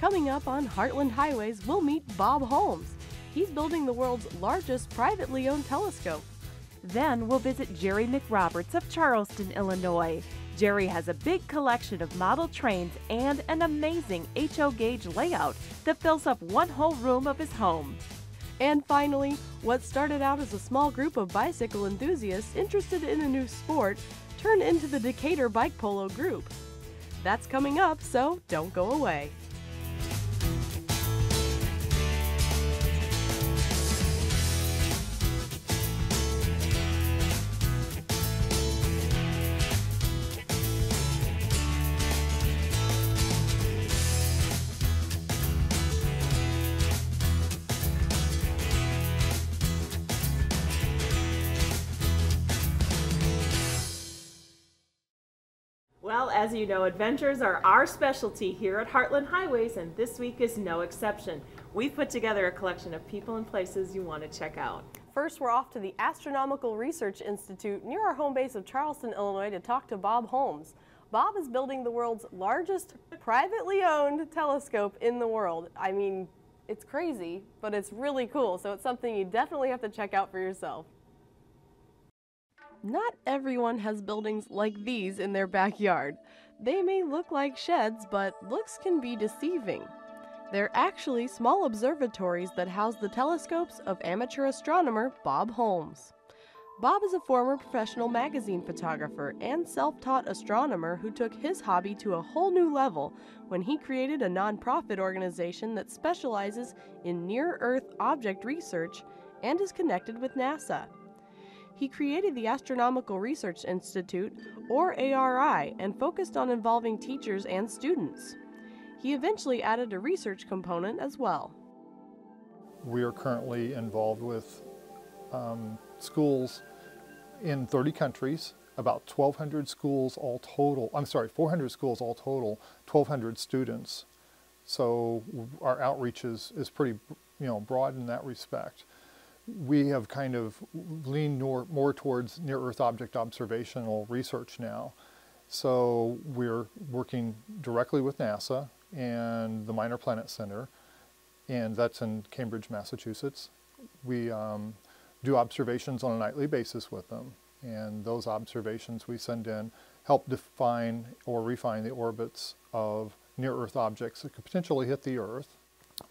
Coming up on Heartland Highways, we'll meet Bob Holmes. He's building the world's largest privately owned telescope. Then we'll visit Jerry McRoberts of Charleston, Illinois. Jerry has a big collection of model trains and an amazing HO gauge layout that fills up one whole room of his home. And finally, what started out as a small group of bicycle enthusiasts interested in a new sport turned into the Decatur Bike Polo group. That's coming up, so don't go away. Well, as you know, adventures are our specialty here at Heartland Highways, and this week is no exception. We've put together a collection of people and places you want to check out. First, we're off to the Astronomical Research Institute near our home base of Charleston, Illinois, to talk to Bob Holmes. Bob is building the world's largest privately owned telescope in the world. I mean, it's crazy, but it's really cool, so it's something you definitely have to check out for yourself. Not everyone has buildings like these in their backyard. They may look like sheds, but looks can be deceiving. They're actually small observatories that house the telescopes of amateur astronomer Bob Holmes. Bob is a former professional magazine photographer and self-taught astronomer who took his hobby to a whole new level when he created a nonprofit organization that specializes in near-Earth object research and is connected with NASA. He created the Astronomical Research Institute, or ARI, and focused on involving teachers and students. He eventually added a research component as well. We are currently involved with schools in 30 countries, about 1,200 schools all total, 400 schools all total, 1,200 students. So our outreach is pretty broad in that respect. We have kind of leaned more towards near-Earth object observational research now. So we're working directly with NASA and the Minor Planet Center, and that's in Cambridge, Massachusetts. We do observations on a nightly basis with them, and those observations we send in help define or refine the orbits of near-Earth objects that could potentially hit the Earth.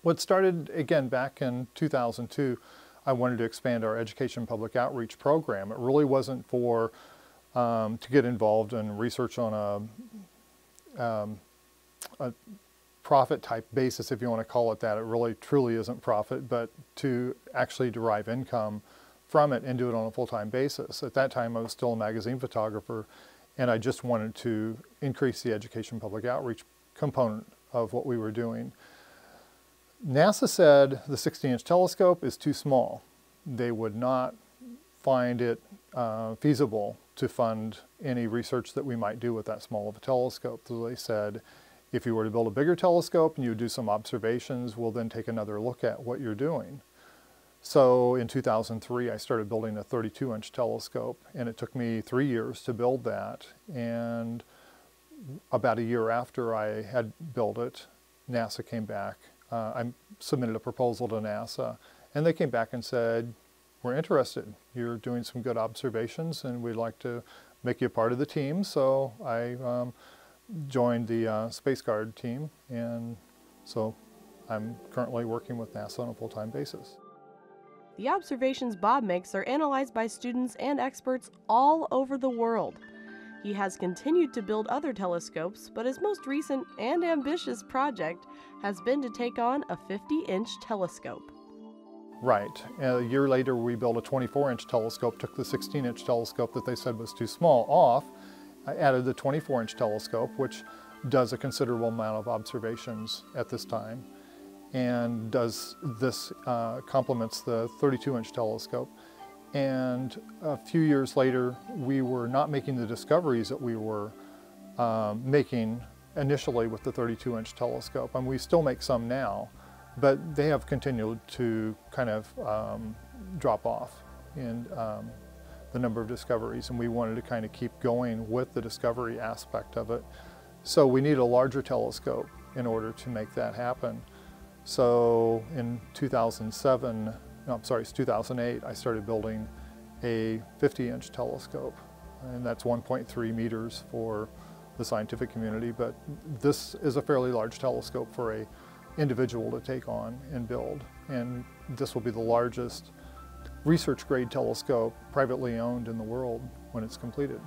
What started, again, back in 2002, I wanted to expand our education public outreach program. It really wasn't for to get involved in research on a profit type basis, if you want to call it that. It really truly isn't profit, but to actually derive income from it and do it on a full-time basis. At that time I was still a magazine photographer, and I just wanted to increase the education public outreach component of what we were doing. NASA said the 16-inch telescope is too small. They would not find it feasible to fund any research that we might do with that small of a telescope. So they said, if you were to build a bigger telescope and you do some observations, we'll then take another look at what you're doing. So in 2003, I started building a 32-inch telescope, and it took me 3 years to build that. And about a year after I had built it, NASA came back. I submitted a proposal to NASA, and they came back and said, we're interested. You're doing some good observations, and we'd like to make you a part of the team. So I joined the Space Guard team, and so I'm currently working with NASA on a full-time basis. The observations Bob makes are analyzed by students and experts all over the world. He has continued to build other telescopes, but his most recent and ambitious project has been to take on a 50-inch telescope. Right. A year later, we built a 24-inch telescope, took the 16-inch telescope that they said was too small off. I added the 24-inch telescope, which does a considerable amount of observations at this time, and does this complements the 32-inch telescope. And a few years later, we were not making the discoveries that we were making initially with the 32-inch telescope. And we still make some now, but they have continued to kind of drop off in the number of discoveries. And we wanted to kind of keep going with the discovery aspect of it. So we need a larger telescope in order to make that happen. So in 2007, no, I'm sorry, it's 2008, I started building a 50-inch telescope, and that's 1.3 meters for the scientific community, but this is a fairly large telescope for an individual to take on and build, and this will be the largest research-grade telescope privately owned in the world when it's completed.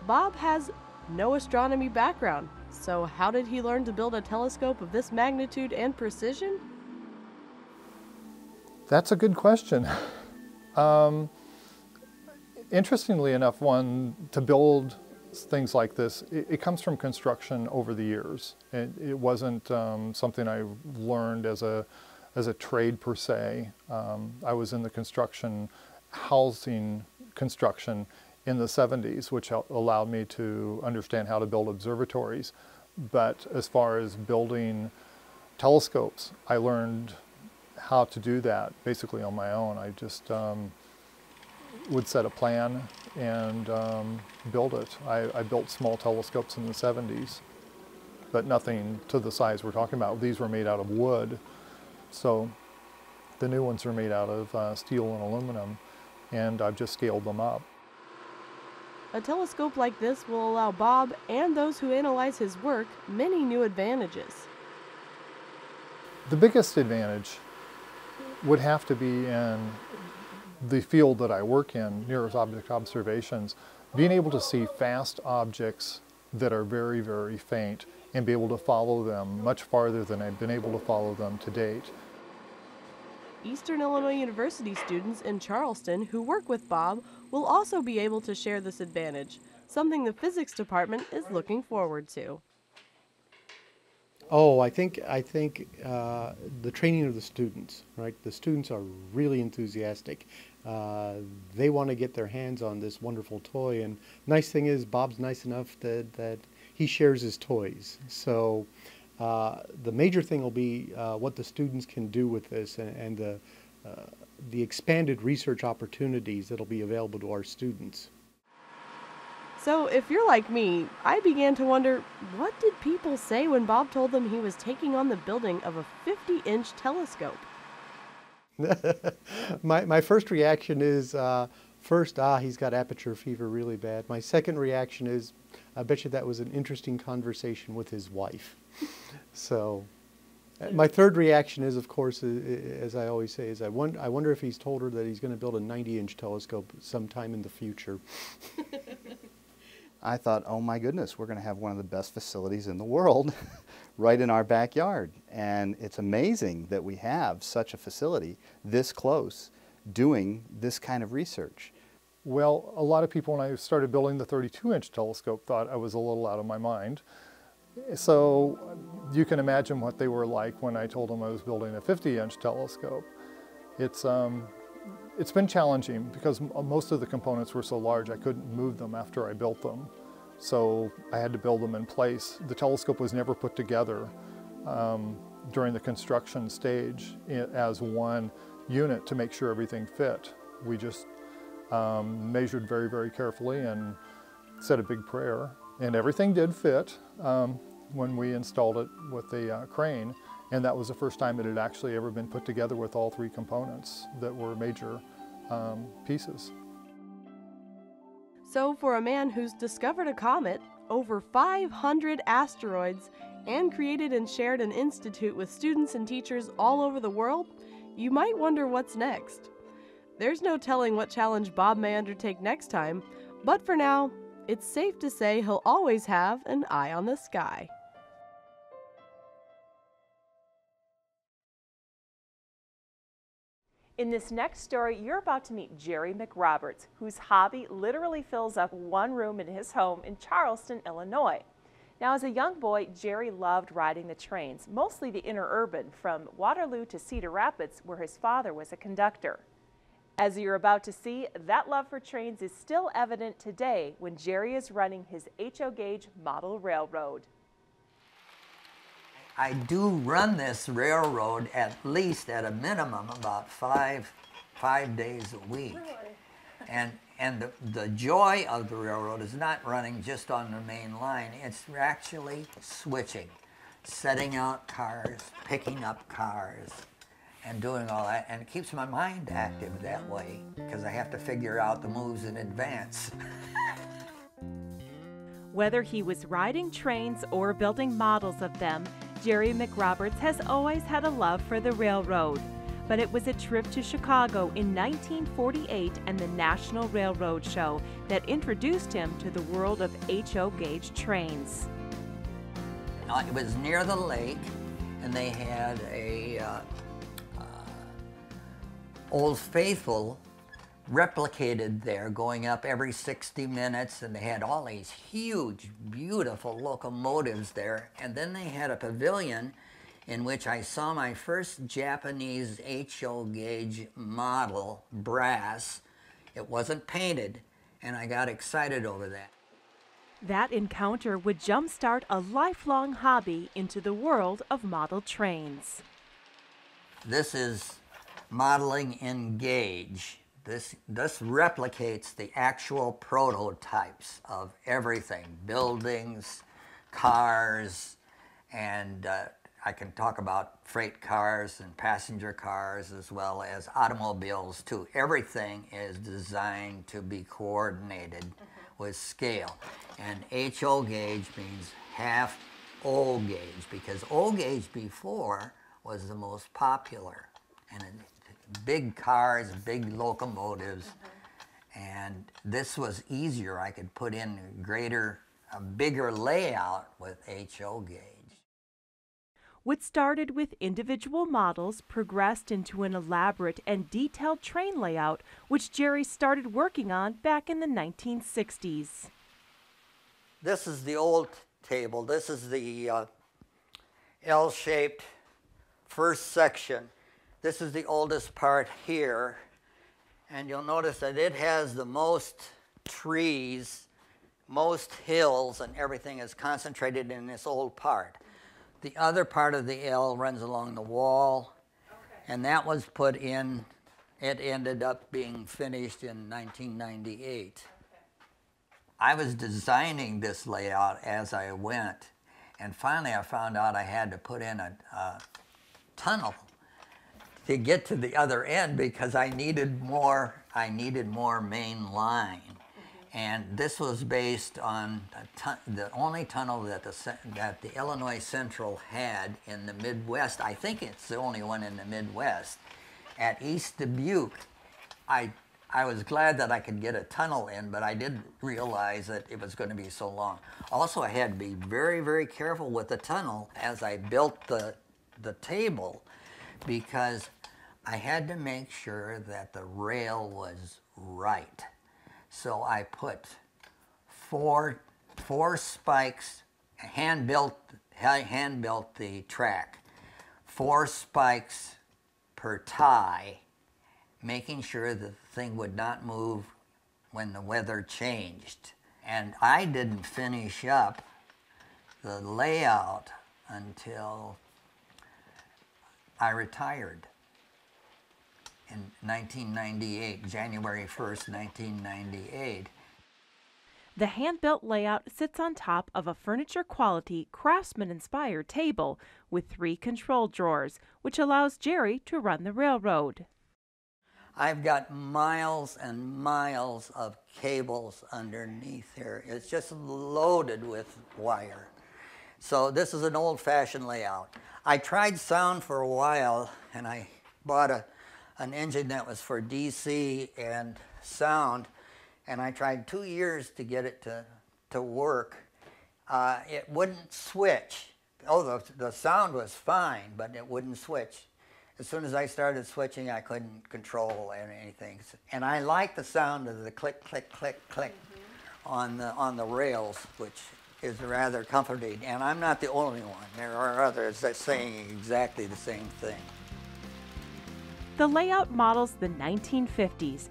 Bob has no astronomy background, so how did he learn to build a telescope of this magnitude and precision? That's a good question. Interestingly enough, to build things like this, it comes from construction over the years. It wasn't something I learned as a trade per se. I was in the housing construction in the 70s, which allowed me to understand how to build observatories. But as far as building telescopes, I learned how to do that basically on my own. I just would set a plan and build it. I built small telescopes in the 70s, but nothing to the size we're talking about. These were made out of wood, so the new ones are made out of steel and aluminum, and I've just scaled them up. A telescope like this will allow Bob and those who analyze his work many new advantages. The biggest advantage would have to be in the field that I work in, nearest object observations, being able to see fast objects that are very, very faint and be able to follow them much farther than I've been able to follow them to date. Eastern Illinois University students in Charleston who work with Bob will also be able to share this advantage, something the physics department is looking forward to. Oh, I think the training of the students, right? The students are really enthusiastic. They want to get their hands on this wonderful toy, and nice thing is Bob's nice enough that he shares his toys. So the major thing will be what the students can do with this, and the expanded research opportunities that'll be available to our students. So if you're like me, I began to wonder, what did people say when Bob told them he was taking on the building of a 50-inch telescope? My first reaction is, he's got aperture fever really bad. My second reaction is, I bet you that was an interesting conversation with his wife. So, my third reaction is, of course, as I always say, is I wonder if he's told her that he's going to build a 90-inch telescope sometime in the future. I thought, oh my goodness, we're going to have one of the best facilities in the world right in our backyard. And it's amazing that we have such a facility this close doing this kind of research. Well, a lot of people when I started building the 32-inch telescope thought I was a little out of my mind. So you can imagine what they were like when I told them I was building a 50-inch telescope. It's been challenging because most of the components were so large I couldn't move them after I built them. So I had to build them in place. The telescope was never put together during the construction stage as one unit to make sure everything fit. We just measured very, very carefully and said a big prayer. And everything did fit when we installed it with the crane. And that was the first time it had actually ever been put together with all three components that were major pieces. So for a man who's discovered a comet, over 500 asteroids, and created and shared an institute with students and teachers all over the world, you might wonder what's next. There's no telling what challenge Bob may undertake next time, but for now, it's safe to say he'll always have an eye on the sky. In this next story, you're about to meet Jerry McRoberts, whose hobby literally fills up one room in his home in Charleston, Illinois. Now, as a young boy, Jerry loved riding the trains, mostly the interurban, from Waterloo to Cedar Rapids, where his father was a conductor. As you're about to see, that love for trains is still evident today when Jerry is running his HO gauge model railroad. I do run this railroad at least at a minimum about five days a week. And And the joy of the railroad is not running just on the main line, it's actually switching, setting out cars, picking up cars, and doing all that. And it keeps my mind active that way, because I have to figure out the moves in advance. Whether he was riding trains or building models of them, Jerry McRoberts has always had a love for the railroad. But it was a trip to Chicago in 1948 and the National Railroad Show that introduced him to the world of HO gauge trains. It was near the lake, and they had a Old Faithful replicated there, going up every 60 minutes, and they had all these huge, beautiful locomotives there. And then they had a pavilion in which I saw my first Japanese HO gauge model, brass. It wasn't painted, and I got excited over that. That encounter would jumpstart a lifelong hobby into the world of model trains. This is modeling in gauge. This replicates the actual prototypes of everything, buildings, cars, and I can talk about freight cars and passenger cars as well as automobiles too. Everything is designed to be coordinated with scale. And HO gauge means half O gauge, because O gauge before was the most popular. And big cars, big locomotives, and this was easier. I could put in a bigger layout with HO gauge. What started with individual models progressed into an elaborate and detailed train layout, which Jerry started working on back in the 1960s. This is the old table. This is the L-shaped first section. This is the oldest part here, and you'll notice that it has the most trees, most hills, and everything is concentrated in this old part. The other part of the L runs along the wall, and that was put in, it ended up being finished in 1998. I was designing this layout as I went, and finally I found out I had to put in a tunnel to get to the other end, because I needed more main line. And this was based on the only tunnel that the Illinois Central had in the Midwest. I think it's the only one in the Midwest. At East Dubuque, I was glad that I could get a tunnel in, but I didn't realize that it was going to be so long. Also, I had to be very, very careful with the tunnel as I built the table, because I had to make sure that the rail was right. So I put four spikes, hand built the track, 4 spikes per tie, making sure the thing would not move when the weather changed. And I didn't finish up the layout until I retired in 1998, January 1st, 1998. The hand-built layout sits on top of a furniture-quality, craftsman-inspired table with 3 control drawers, which allows Jerry to run the railroad. I've got miles and miles of cables underneath here. It's just loaded with wire. So this is an old-fashioned layout. I tried sound for a while, and I bought an engine that was for DC and sound, and I tried 2 years to get it to work. It wouldn't switch. Oh, the sound was fine, but it wouldn't switch. As soon as I started switching, I couldn't control anything. And I like the sound of the click, click, click, click on the rails, which is rather comforting. And I'm not the only one. There are others that saying exactly the same thing. The layout models the 1950s.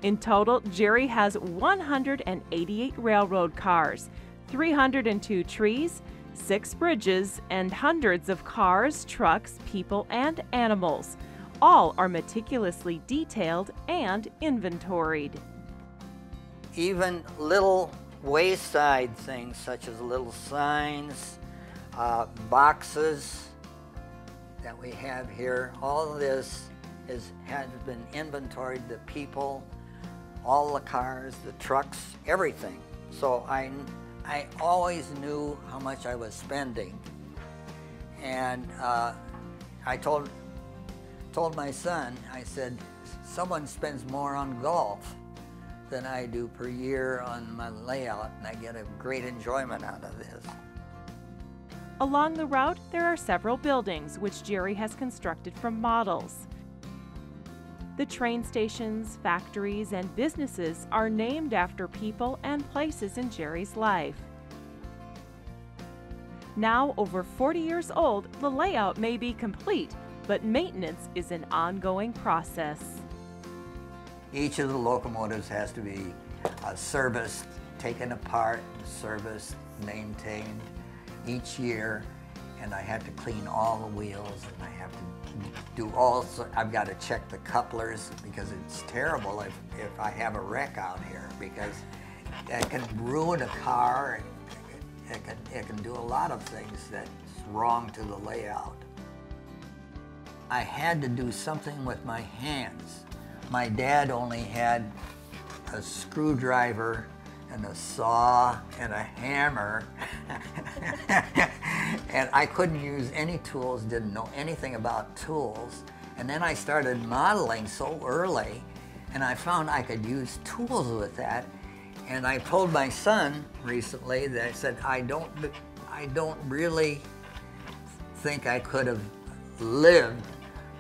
In total, Jerry has 188 railroad cars, 302 trees, 6 bridges, and hundreds of cars, trucks, people, and animals. All are meticulously detailed and inventoried. even little wayside things such as little signs, boxes that we have here. All of this has been inventoried, the people, all the cars, the trucks, everything. So I always knew how much I was spending. And I told my son, I said, someone spends more on golf than I do per year on my layout, and I get a great enjoyment out of this. Along the route, there are several buildings which Jerry has constructed from models. The train stations, factories, and businesses are named after people and places in Jerry's life. Now, over 40 years old, the layout may be complete, but maintenance is an ongoing process. Each of the locomotives has to be serviced, taken apart, serviced, maintained each year, and I have to clean all the wheels, and I have to do I've got to check the couplers, because it's terrible if I have a wreck out here, because it can ruin a car, and it can do a lot of things that's wrong to the layout. I had to do something with my hands. My dad only had a screwdriver and a saw and a hammer, and I couldn't use any tools, didn't know anything about tools. And then I started modeling so early, and I found I could use tools with that. And I told my son recently that I said, I don't really think I could have lived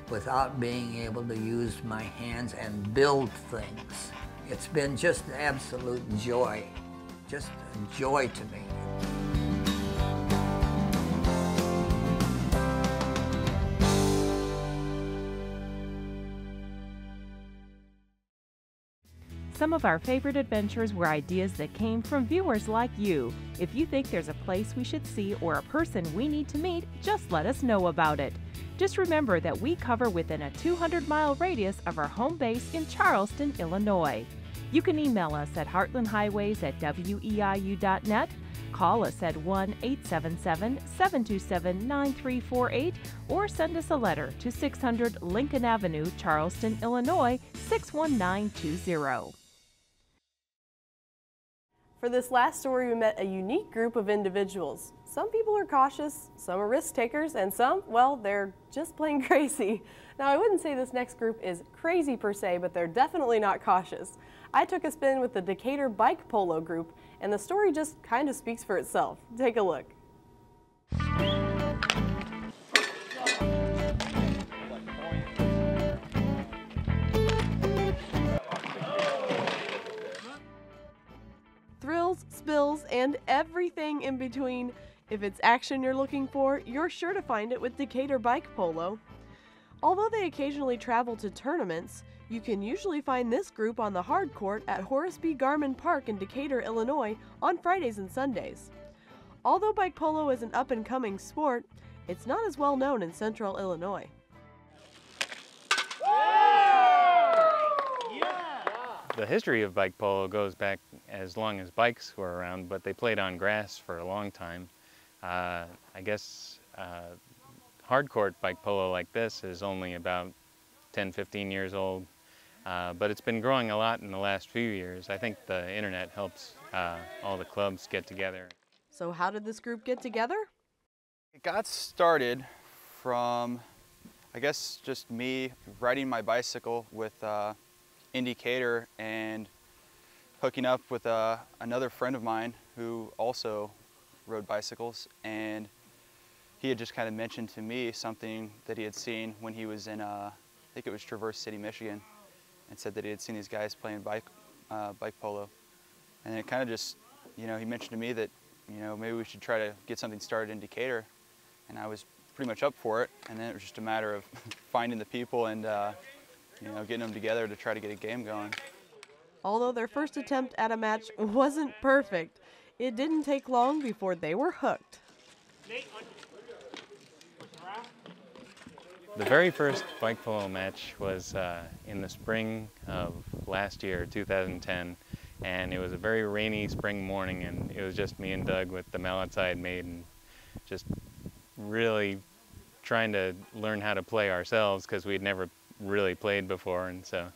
without being able to use my hands and build things. It's been just absolute joy, just a joy to me. Some of our favorite adventures were ideas that came from viewers like you. If you think there's a place we should see or a person we need to meet, just let us know about it. Just remember that we cover within a 200-mile radius of our home base in Charleston, Illinois. You can email us at heartlandhighways@weiu.net, call us at 1-877-727-9348, or send us a letter to 600 Lincoln Avenue, Charleston, Illinois, 61920. For this last story, we met a unique group of individuals. Some people are cautious, some are risk takers, and some, well, they're just plain crazy. Now, I wouldn't say this next group is crazy per se, but they're definitely not cautious. I took a spin with the Decatur Bike Polo group, and the story just kind of speaks for itself. Take a look. Thrills, spills, and everything in between. If it's action you're looking for, you're sure to find it with Decatur Bike Polo. Although they occasionally travel to tournaments, you can usually find this group on the hard court at Horace B. Garman Park in Decatur, Illinois on Fridays and Sundays. Although bike polo is an up-and-coming sport, it's not as well known in central Illinois. The history of bike polo goes back as long as bikes were around, but they played on grass for a long time. I guess hardcourt bike polo like this is only about 10-15 years old, but it's been growing a lot in the last few years. I think the internet helps all the clubs get together. So how did this group get together? It got started from, I guess, just me riding my bicycle with in Decatur and hooking up with another friend of mine who also rode bicycles, and he had just kind of mentioned to me something that he had seen when he was in, I think it was Traverse City, Michigan, and said that he had seen these guys playing bike polo. And it kind of just, you know, he mentioned to me that, you know, maybe we should try to get something started in Decatur, and I was pretty much up for it. And then it was just a matter of finding the people and you know, getting them together to try to get a game going. Although their first attempt at a match wasn't perfect, it didn't take long before they were hooked. The very first bike polo match was in the spring of last year, 2010, And it was a very rainy spring morning, and it was just me and Doug with the mallets I had made, and just really trying to learn how to play ourselves because we'd never really played before. And so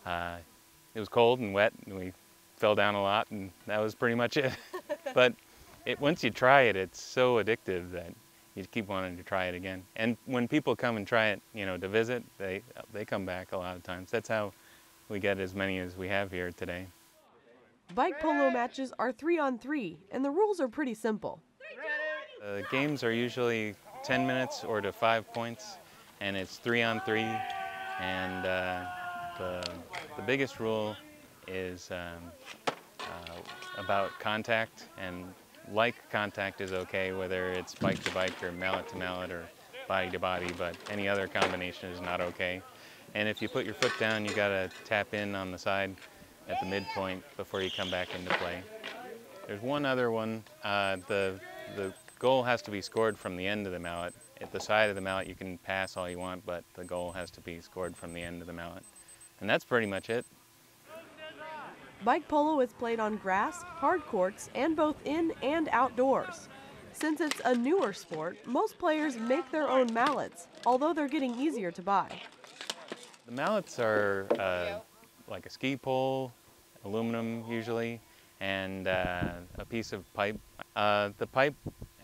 it was cold and wet, and we fell down a lot, and that was pretty much it. But once you try it, it's so addictive that you keep wanting to try it again. And when people come and try it, you know, to visit, they come back a lot of times. That's how we get as many as we have here today. Bike polo matches are 3-on-3, and the rules are pretty simple. The games are usually 10 minutes or to 5 points, and it's 3-on-3. And the biggest rule is about contact, and like contact is okay, whether it's bike to bike or mallet to mallet or body to body, but any other combination is not okay. And if you put your foot down, you gotta tap in on the side at the midpoint before you come back into play. There's one other one. The goal has to be scored from the end of the mallet. At the side of the mallet, you can pass all you want, but the goal has to be scored from the end of the mallet. And that's pretty much it. Bike polo is played on grass, hard courts, and both in and outdoors. Since it's a newer sport, most players make their own mallets, although they're getting easier to buy. The mallets are like a ski pole, aluminum usually, and a piece of pipe. The pipe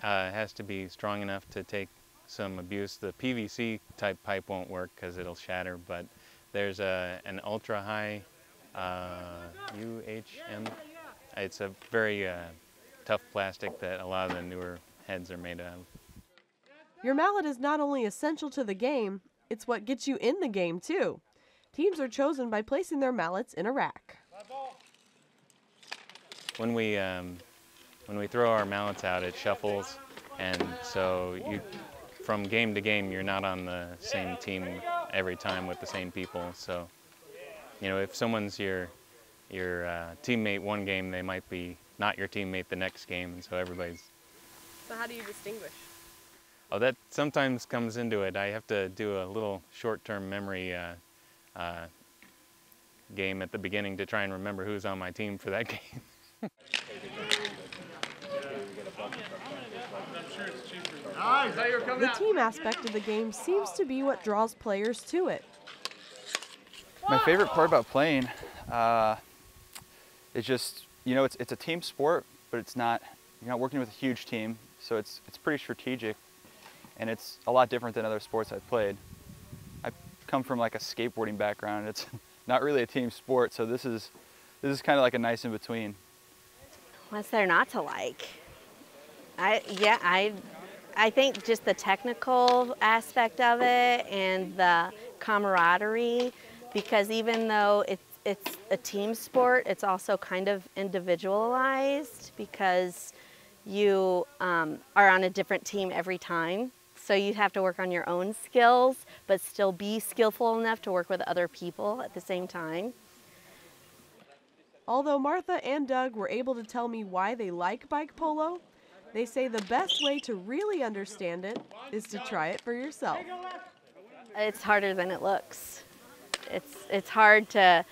has to be strong enough to take some abuse. The PVC type pipe won't work because it'll shatter, but there's an ultra high UHM. It's a very tough plastic that a lot of the newer heads are made of. Your mallet is not only essential to the game, it's what gets you in the game too. Teams are chosen by placing their mallets in a rack. When we throw our mallets out, it shuffles, and so from game to game, you're not on the same team every time with the same people. So, you know, if someone's your teammate one game, they might be not your teammate the next game, and so everybody's. So how do you distinguish? Oh, that sometimes comes into it. I have to do a little short-term memory game at the beginning to try and remember who's on my team for that game. The team aspect of the game seems to be what draws players to it. My favorite part about playing is just, you know, it's a team sport, but you're not working with a huge team, so it's pretty strategic, and it's a lot different than other sports I've played. I come from like a skateboarding background. It's not really a team sport, so this is kind of like a nice in between. What's there not to like? I think just the technical aspect of it and the camaraderie, because even though it's a team sport, it's also kind of individualized because you are on a different team every time. So you have to work on your own skills, but still be skillful enough to work with other people at the same time. Although Martha and Doug were able to tell me why they like bike polo, they say the best way to really understand it is to try it for yourself. It's harder than it looks. It's hard to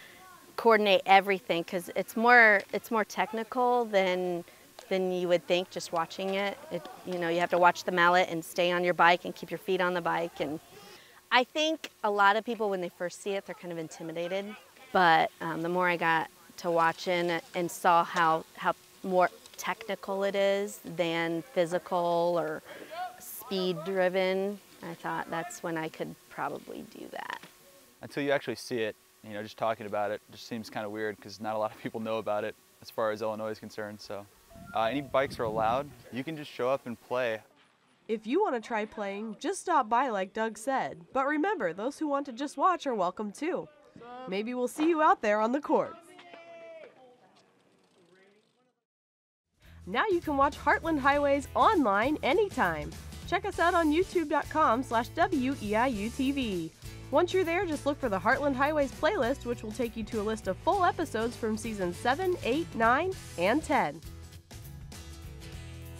coordinate everything because it's more technical than you would think just watching it. You know, you have to watch the mallet and stay on your bike and keep your feet on the bike. And I think a lot of people, when they first see it, they're kind of intimidated. But the more I got to watching and saw how more technical it is than physical or speed driven, I thought that's when I could probably do that. Until you actually see it, you know, just talking about it just seems kind of weird because not a lot of people know about it as far as Illinois is concerned. So any bikes are allowed. You can just show up and play. If you want to try playing, just stop by like Doug said. But remember, those who want to just watch are welcome too. Maybe we'll see you out there on the courts. Now you can watch Heartland Highways online anytime. Check us out on youtube.com/WEIU-TV. Once you're there, just look for the Heartland Highways playlist, which will take you to a list of full episodes from seasons 7, 8, 9, and 10.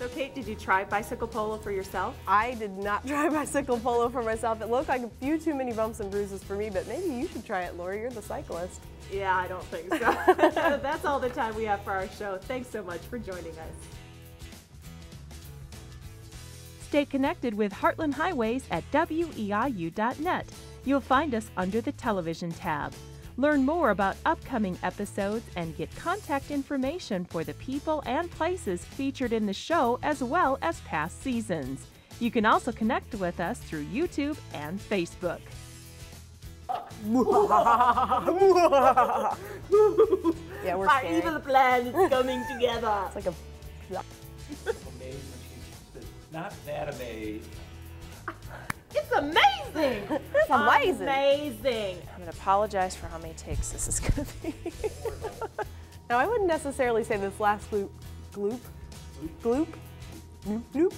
So Kate, did you try bicycle polo for yourself? I did not try bicycle polo for myself. It looked like a few too many bumps and bruises for me, but maybe you should try it, Lori. You're the cyclist. Yeah, I don't think so. That's all the time we have for our show. Thanks so much for joining us. Stay connected with Heartland Highways at WEIU.net. You'll find us under the Television tab. Learn more about upcoming episodes and get contact information for the people and places featured in the show as well as past seasons. You can also connect with us through YouTube and Facebook. Yeah, we're Our scary. evil plan is coming together. It's like a... Amazed when she's not that amazed. It's amazing! It's amazing. Amazing! I'm going to apologize for how many takes this is going to be. Now, I wouldn't necessarily say this last gloop, gloop, gloop, gloop, gloop.